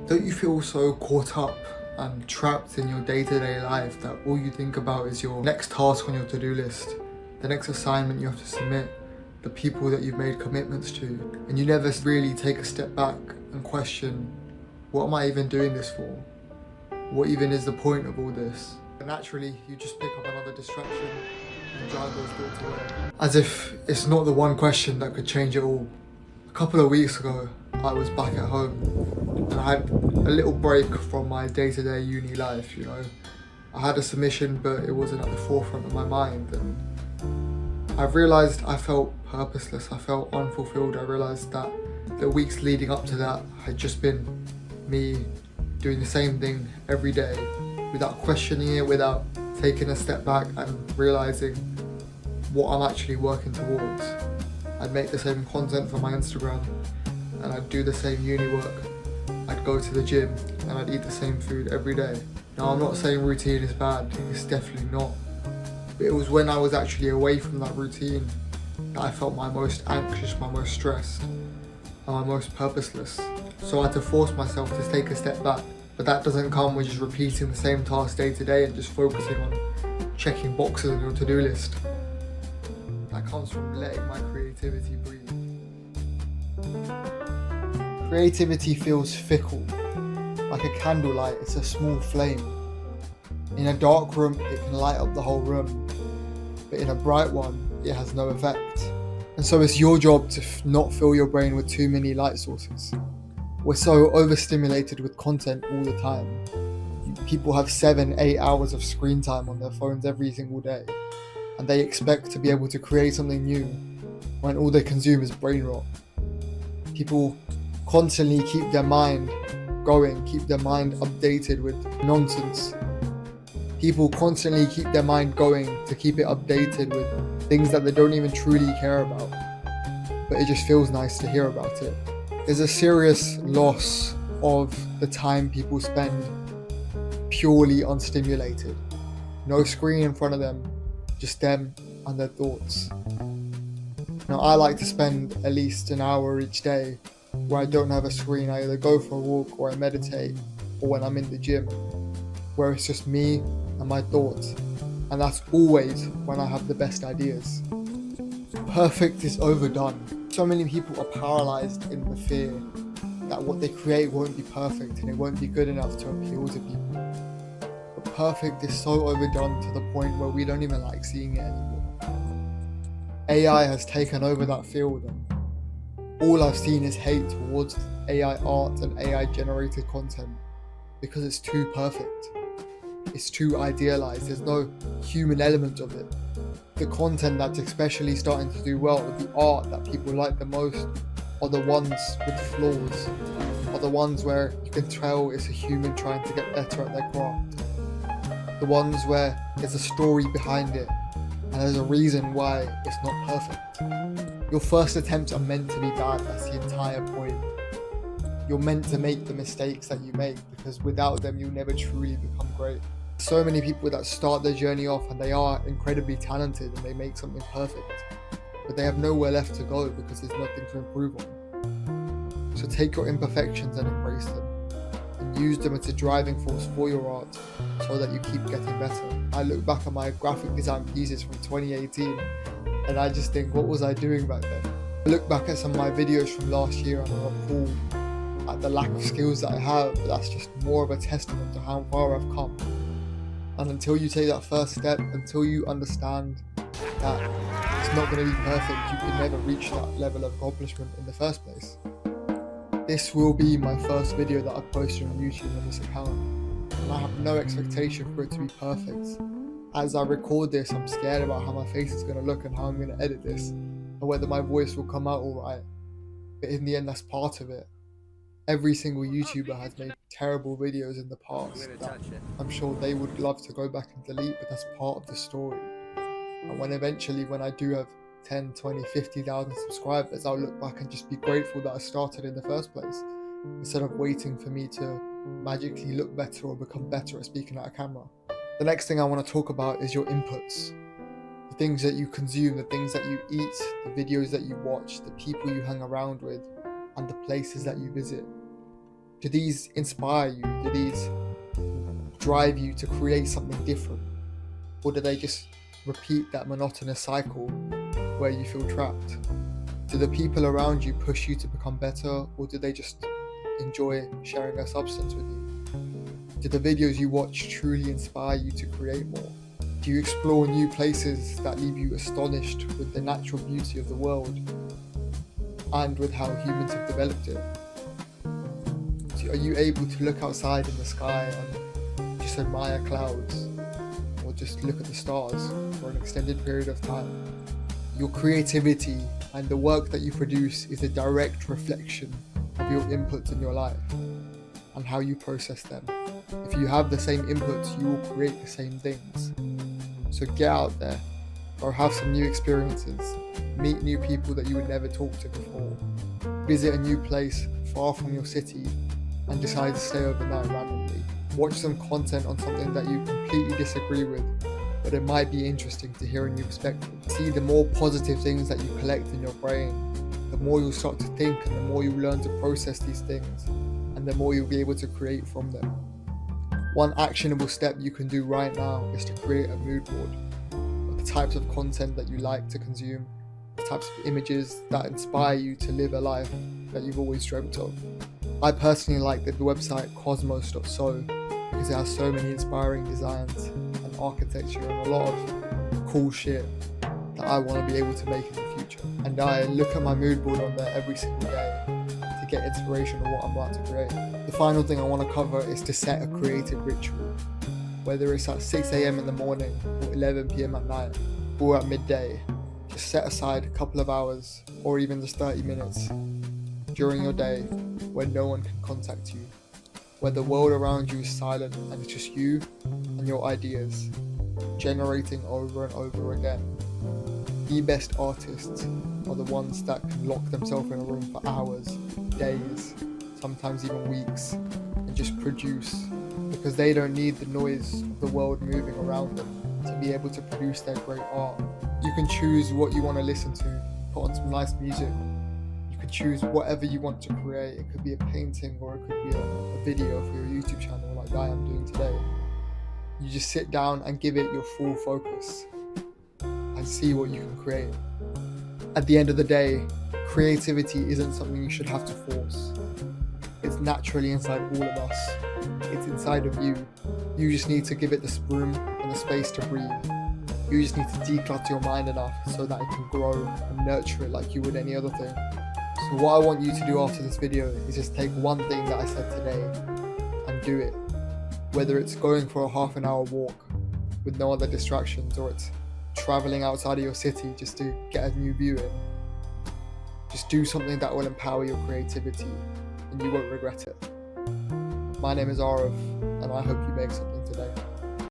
Don't you feel so caught up and trapped in your day-to-day life that all you think about is your next task on your to-do list, the next assignment you have to submit, the people that you've made commitments to, and you never really take a step back and question, what am I even doing this for? What even is the point of all this? And naturally, you just pick up another distraction and drive those thoughts away. As if it's not the one question that could change it all. A couple of weeks ago, I was back at home and I had a little break from my day-to-day uni life, I had a submission, but it wasn't at the forefront of my mind, and I realised I felt purposeless, I felt unfulfilled. I realised that the weeks leading up to that had just been me doing the same thing every day without questioning it, without taking a step back and realising what I'm actually working towards. I'd make the same content for my Instagram and I'd do the same uni work. I'd go to the gym and I'd eat the same food every day. Now, I'm not saying routine is bad, it's definitely not. But it was when I was actually away from that routine that I felt my most anxious, my most stressed, and my most purposeless. So I had to force myself to take a step back. But that doesn't come with just repeating the same task day to day and just focusing on checking boxes on your to-do list. That comes from letting my creativity breathe. Creativity feels fickle. Like a candlelight, it's a small flame. In a dark room, it can light up the whole room. But in a bright one, it has no effect. And so it's your job to not fill your brain with too many light sources. We're so overstimulated with content all the time. People have 7-8 hours of screen time on their phones every single day. And they expect to be able to create something new when all they consume is brain rot. People constantly keep their mind going, keep their mind updated with nonsense. People constantly keep their mind going to keep it updated with things that they don't even truly care about. But it just feels nice to hear about it. There's a serious loss of the time people spend purely unstimulated. No screen in front of them, just them and their thoughts. Now, I like to spend at least an hour each day where I don't have a screen. I either go for a walk or I meditate, or when I'm in the gym, where it's just me and my thoughts. And that's always when I have the best ideas. Perfect is overdone. So many people are paralyzed in the fear that what they create won't be perfect and it won't be good enough to appeal to people. But perfect is so overdone to the point where we don't even like seeing it anymore. AI has taken over that field, and all I've seen is hate towards AI art and AI generated content because it's too perfect. It's too idealized. There's no human element of it. The content that's especially starting to do well, the art that people like the most, are the ones with flaws, are the ones where you can tell it's a human trying to get better at their craft. The ones where there's a story behind it and there's a reason why it's not perfect. Your first attempts are meant to be bad, that's the entire point. You're meant to make the mistakes that you make because without them you'll never truly become great. So many people that start their journey off and they are incredibly talented and they make something perfect, but they have nowhere left to go because there's nothing to improve on. So take your imperfections and embrace them and use them as a driving force for your art so that you keep getting better. I look back at my graphic design pieces from 2018 and I just think, what was I doing back then? I look back at some of my videos from last year and I'm appalled at the lack of skills that I have, but that's just more of a testament to how far I've come. And until you take that first step, until you understand that it's not going to be perfect, you can never reach that level of accomplishment in the first place. This will be my first video that I've posted on YouTube on this account, and I have no expectation for it to be perfect. As I record this, I'm scared about how my face is going to look and how I'm going to edit this, and whether my voice will come out alright. But in the end, that's part of it. Every single YouTuber has made terrible videos in the past that I'm sure they would love to go back and delete, but that's part of the story. And when I do have 10, 20, 50,000 subscribers, I'll look back and just be grateful that I started in the first place, instead of waiting for me to magically look better or become better at speaking at a camera. The next thing I want to talk about is your inputs. The things that you consume, the things that you eat, the videos that you watch, the people you hang around with, and the places that you visit. Do these inspire you? Do these drive you to create something different? Or do they just repeat that monotonous cycle where you feel trapped? Do the people around you push you to become better, or do they just enjoy sharing their substance with you? Do the videos you watch truly inspire you to create more? Do you explore new places that leave you astonished with the natural beauty of the world and with how humans have developed it? So are you able to look outside in the sky and just admire clouds, or just look at the stars for an extended period of time? Your creativity and the work that you produce is a direct reflection of your inputs in your life and how you process them. If you have the same inputs, you will create the same things. So get out there, or have some new experiences, meet new people that you would never talk to before, visit a new place far from your city and decide to stay overnight randomly. Watch some content on something that you completely disagree with, but it might be interesting to hear a new perspective. See, the more positive things that you collect in your brain, the more you'll start to think, and the more you'll learn to process these things, and the more you'll be able to create from them. One actionable step you can do right now is to create a mood board of the types of content that you like to consume, the types of images that inspire you to live a life that you've always dreamt of. I personally like the website cosmos.so because it has so many inspiring designs and architecture and a lot of cool shit that I want to be able to make in the future. And I look at my mood board on there every single day to get inspiration on what I'm about to create. The final thing I want to cover is to set a creative ritual, whether it's at 6 a.m. in the morning or 11 p.m. at night or at midday. Just set aside a couple of hours or even just 30 minutes during your day when no one can contact you, where the world around you is silent and it's just you and your ideas generating over and over again. The best artists are the ones that can lock themselves in a room for hours, days, sometimes even weeks, and just produce, because they don't need the noise of the world moving around them to be able to produce their great art. You can choose what you want to listen to, put on some nice music. You can choose whatever you want to create. It could be a painting, or it could be a video for your YouTube channel like I am doing today. You just sit down and give it your full focus and see what you can create. At the end of the day, creativity isn't something you should have to force. It's naturally inside all of us. It's inside of you. You just need to give it the room and the space to breathe. You just need to declutter your mind enough so that it can grow and nurture it like you would any other thing. So what I want you to do after this video is just take one thing that I said today and do it. Whether it's going for a half an hour walk with no other distractions, or it's traveling outside of your city just to get a new view in. Just do something that will empower your creativity and you won't regret it. My name is Arav, and I hope you make something today.